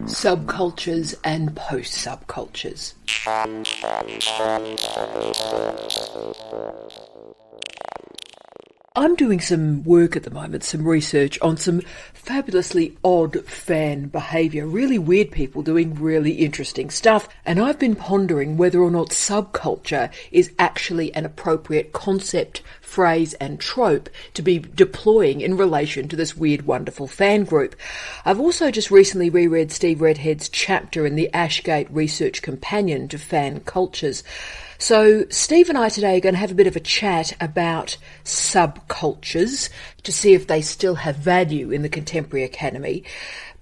Subcultures and post-subcultures. I'm doing some work at the moment, some research on some fabulously odd fan behaviour, really weird people doing really interesting stuff, and I've been pondering whether or not subculture is actually an appropriate concept, phrase and trope to be deploying in relation to this weird, wonderful fan group. I've also just recently reread Steve Redhead's chapter in the Ashgate Research Companion to Fan Cultures. So Steve and I today are going to have a bit of a chat about subcultures to see if they still have value in the contemporary academy.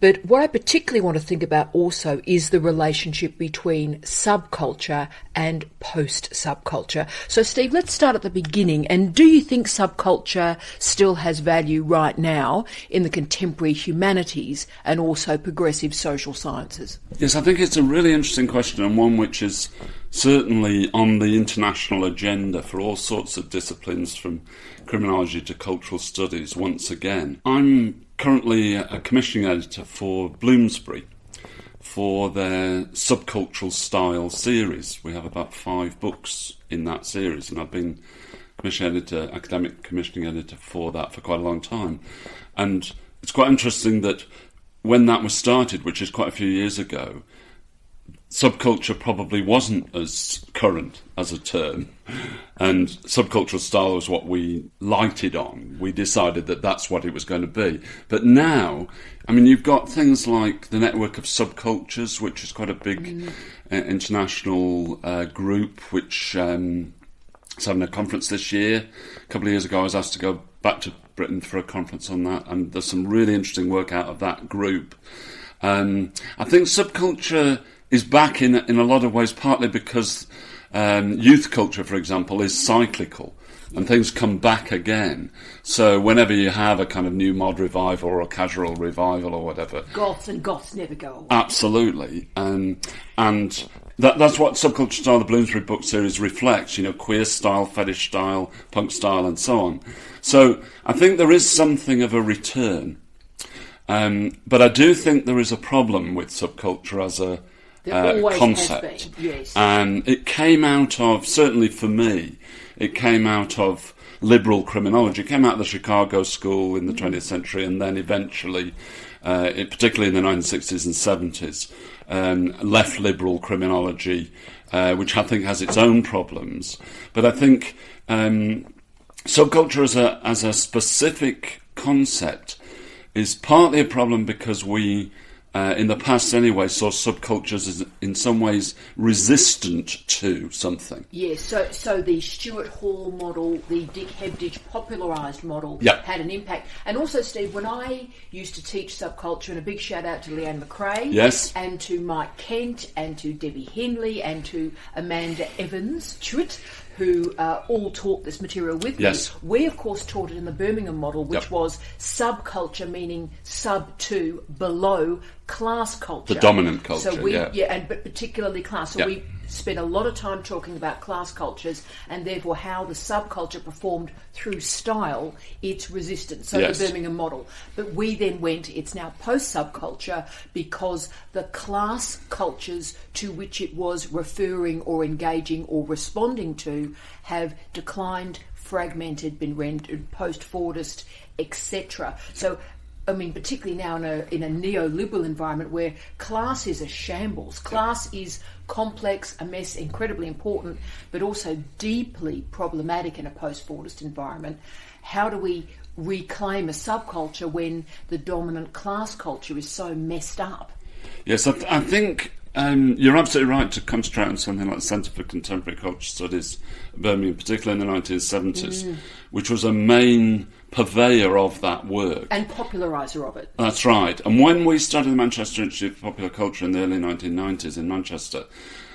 But what I particularly want to think about also is the relationship between subculture and post-subculture. So Steve, let's start at the beginning. And do you think subculture still has value right now in the contemporary humanities and also progressive social sciences? Yes, I think it's a really interesting question, and one which is certainly on the international agenda for all sorts of disciplines, from criminology to cultural studies, once again. I'm currently a commissioning editor for Bloomsbury for their subcultural style series. We have about 5 books in that series, and I've been academic commissioning editor for that for quite a long time. And it's quite interesting that when that was started, which is quite a few years ago, subculture probably wasn't as current as a term, and subcultural style was what we lighted on. We decided that that's what it was going to be. But now, I mean, you've got things like the network of subcultures, which is quite a big international group, which is having a conference this year. A couple of years ago, I was asked to go back to Britain for a conference on that, and there's some really interesting work out of that group. I think subculture is back in a lot of ways, partly because youth culture, for example, is cyclical and things come back again. So whenever you have a kind of new mod revival or a casual revival or whatever... Goths never go away. Absolutely. And that's what Subculture Style, the Bloomsbury book series, reflects, queer style, fetish style, punk style and so on. So I think there is something of a return. But I do think there is a problem with subculture as a concept. Yes. And it came out of, certainly for me, it came out of liberal criminology. It came out of the Chicago school in the 20th century, and then eventually, particularly in the 1960s and 70s, left liberal criminology, which I think has its own problems. But I think subculture as a specific concept is partly a problem because we, in the past anyway, saw subcultures as in some ways resistant to something. Yes, so the Stuart Hall model, the Dick Hebditch popularised model had an impact. And also, Steve, when I used to teach subculture, and a big shout out to Leanne McRae, and to Mike Kent, and to Debbie Henley, and to Amanda Evans-Chewett, who all taught this material with me. We, of course, taught it in the Birmingham model, which was subculture, meaning sub to, below, class culture. The dominant culture, but particularly class. So we spent a lot of time talking about class cultures and therefore how the subculture performed through style its resistance. So the Birmingham model. But we then went, it's now post-subculture, because the class cultures to which it was referring or engaging or responding to have declined, fragmented, been rendered post-Fordist, etc. So I mean, particularly now in a neoliberal environment where class is a shambles. Class is complex, a mess, incredibly important, but also deeply problematic in a post-Fordist environment. How do we reclaim a subculture when the dominant class culture is so messed up? Yes, I think you're absolutely right to concentrate on something like the Centre for Contemporary Culture Studies, Birmingham, particularly in the 1970s, which was a main purveyor of that work. And populariser of it. That's right. And when we started the Manchester Institute for Popular Culture in the early 1990s in Manchester,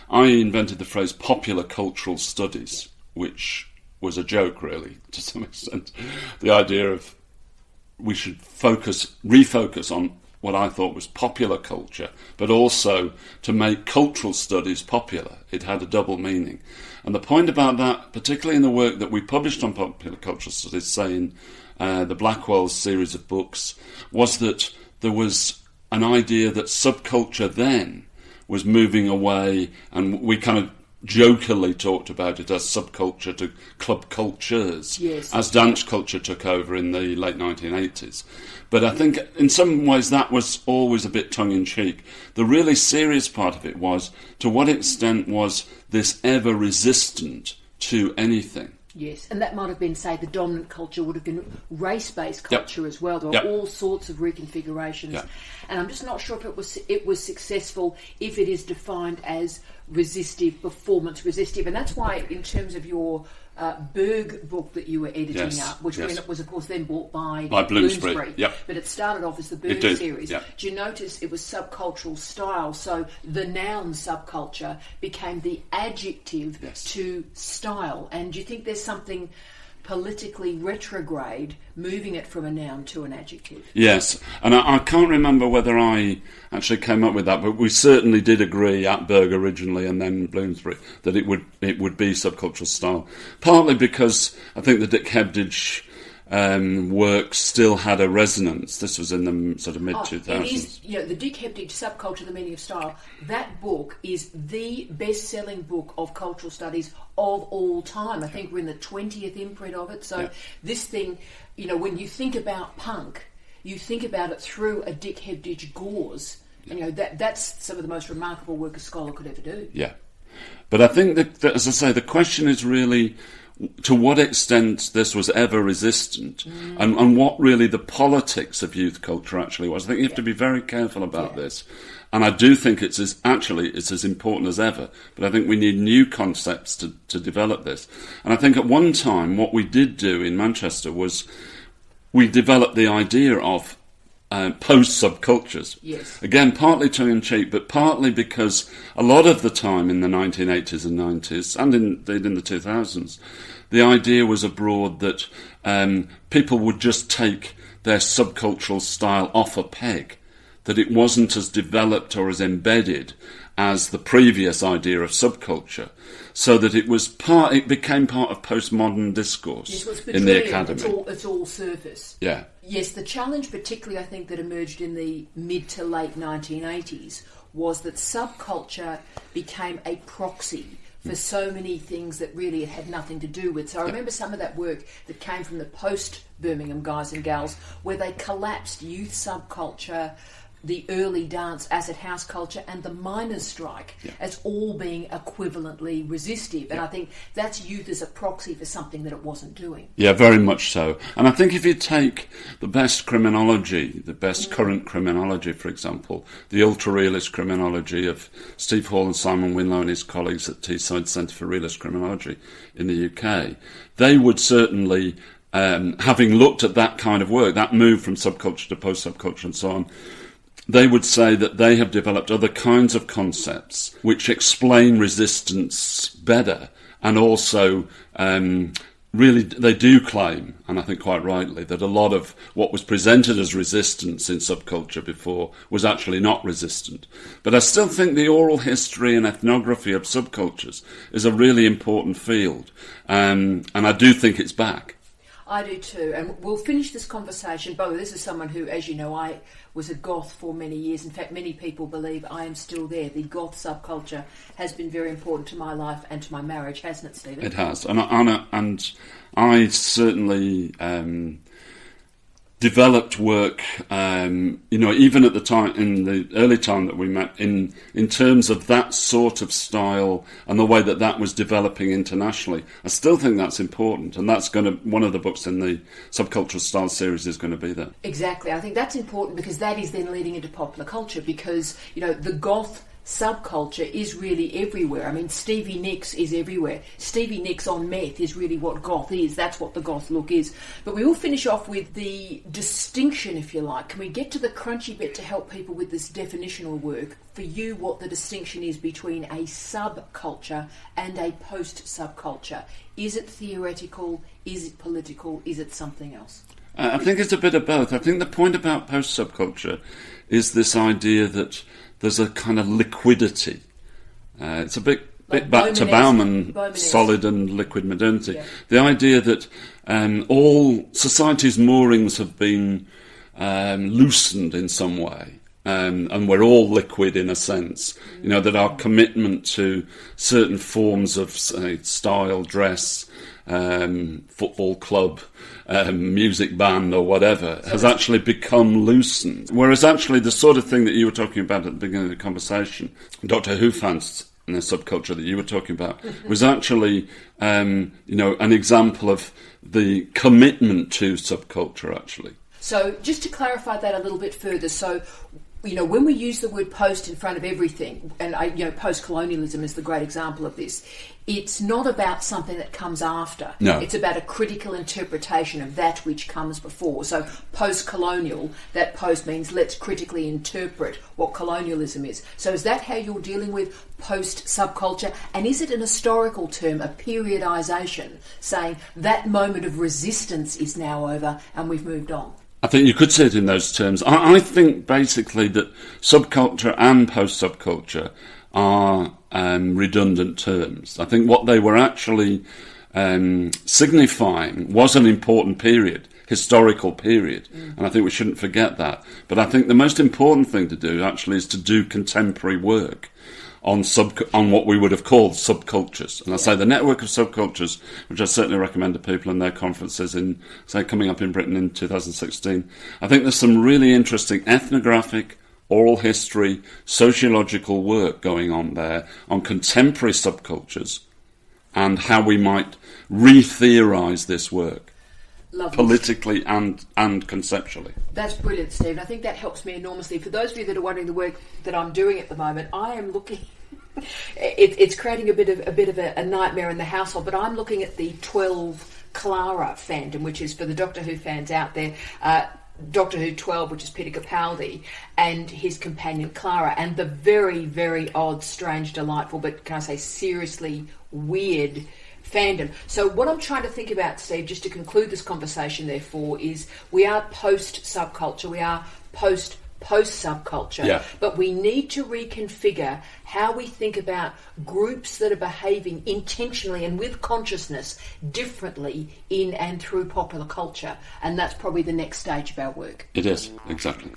I invented the phrase popular cultural studies, which was a joke, really, to some extent. The idea of we should refocus on what I thought was popular culture, but also to make cultural studies popular. It had a double meaning. And the point about that, particularly in the work that we published on popular cultural studies, say in the Blackwell's series of books, was that there was an idea that subculture then was moving away, and we kind of jokingly talked about it as subculture to club cultures, yes, as dance culture took over in the late 1980s. But I think in some ways that was always a bit tongue-in-cheek. The really serious part of it was, to what extent was this ever resistant to anything? Yes, and that might have been, say, the dominant culture would have been race-based culture as well. There were all sorts of reconfigurations, and I'm just not sure if it was successful if it is defined as resistive, performance resistive, and that's why, in terms of your Berg book that you were editing up, which was of course then bought by Bloomsbury, but it started off as the Berg series. Do you notice it was subcultural style? So the noun subculture became the adjective to style. And do you think there's something politically retrograde moving it from a noun to an adjective? Yes, and I can't remember whether I actually came up with that, but we certainly did agree at Berg originally and then Bloomsbury that it would be subcultural style, partly because I think the Dick Hebdige work still had a resonance. This was in the sort of mid-2000s. It is, the Dick Hebdige Subculture, The Meaning of Style, that book is the best-selling book of cultural studies of all time. I think we're in the 20th imprint of it. So this thing, when you think about punk, you think about it through a Dick Hebdige gauze. That's some of the most remarkable work a scholar could ever do. Yeah. But I think that, as I say, the question is really to what extent this was ever resistant, and what really the politics of youth culture actually was. I think you have to be very careful about this. And I do think it's as important as ever, but I think we need new concepts to develop this. And I think at one time what we did do in Manchester was we developed the idea of post-subcultures. Yes. Again, partly tongue-in-cheek, but partly because a lot of the time in the 1980s and 90s, and indeed in the 2000s, the idea was abroad that people would just take their subcultural style off a peg, that it wasn't as developed or as embedded as the previous idea of subculture, so that it became part of postmodern discourse in the academy. It's all surface. Yeah. Yes, the challenge particularly I think that emerged in the mid to late 1980s was that subculture became a proxy for so many things that really it had nothing to do with. So I remember some of that work that came from the post-Birmingham guys and gals, where they collapsed youth subculture, the early dance acid house culture, and the miners' strike as all being equivalently resistive. And I think that's youth as a proxy for something that it wasn't doing. Yeah, very much so. And I think if you take the best criminology, the best current criminology, for example, the ultra-realist criminology of Steve Hall and Simon Winlow and his colleagues at Teesside Centre for Realist Criminology in the UK, they would certainly, having looked at that kind of work, that move from subculture to post-subculture and so on, they would say that they have developed other kinds of concepts which explain resistance better, and also really they do claim, and I think quite rightly, that a lot of what was presented as resistance in subculture before was actually not resistant. But I still think the oral history and ethnography of subcultures is a really important field, and I do think it's back. I do too, and we'll finish this conversation. Bo, this is someone who, as you know, I was a goth for many years. In fact, many people believe I am still there. The goth subculture has been very important to my life and to my marriage, hasn't it, Stephen? It has, and I certainly developed work, even at the time, in the early time that we met, in terms of that sort of style and the way that was developing internationally. I still think that's important, and that's one of the books in the Subcultural Style series is going to be there. Exactly. I think that's important because that is then leading into popular culture, because, the goth subculture is really everywhere. I mean, Stevie Nicks is everywhere. Stevie Nicks on meth is really what goth is. That's what the goth look is. But we will finish off with the distinction, if you like. Can we get to the crunchy bit to help people with this definitional work? For you, what the distinction is between a subculture and a post-subculture. Is it theoretical? Is it political? Is it something else? I think it's a bit of both. I think the point about post-subculture is this idea that there's a kind of liquidity. It's a bit bit back to Bauman, solid and liquid modernity. Yeah. The idea that all society's moorings have been loosened in some way. And we're all liquid in a sense, that our commitment to certain forms of, say, style, dress, football club, music band or whatever has actually become loosened. Whereas actually the sort of thing that you were talking about at the beginning of the conversation, Doctor Who fans in the subculture that you were talking about, was actually, an example of the commitment to subculture, actually. So just to clarify that a little bit further, so when we use the word post in front of everything, and post-colonialism is the great example of this, it's not about something that comes after. No. It's about a critical interpretation of that which comes before. So post-colonial, that post means let's critically interpret what colonialism is. So is that how you're dealing with post-subculture? And is it an historical term, a periodisation, saying that moment of resistance is now over and we've moved on? I think you could say it in those terms. I think basically that subculture and post-subculture are redundant terms. I think what they were actually signifying was an important period, historical period, and I think we shouldn't forget that. But I think the most important thing to do actually is to do contemporary work on what we would have called subcultures. And I say the network of subcultures, which I certainly recommend to people in their conferences coming up in Britain in 2016. I think there's some really interesting ethnographic, oral history, sociological work going on there on contemporary subcultures and how we might re-theorise this work. Lovely. Politically and conceptually. That's brilliant, Stephen. I think that helps me enormously. For those of you that are wondering the work that I'm doing at the moment, I am looking. It's creating a bit of a nightmare in the household. But I'm looking at the 12 Clara fandom, which is for the Doctor Who fans out there. Doctor Who 12, which is Peter Capaldi, and his companion Clara, and the very, very odd, strange, delightful, but can I say seriously weird fandom. So what I'm trying to think about, Steve, just to conclude this conversation, therefore, is we are post-subculture, we are post-subculture, yeah. But we need to reconfigure how we think about groups that are behaving intentionally and with consciousness differently in and through popular culture, and that's probably the next stage of our work. It is, exactly.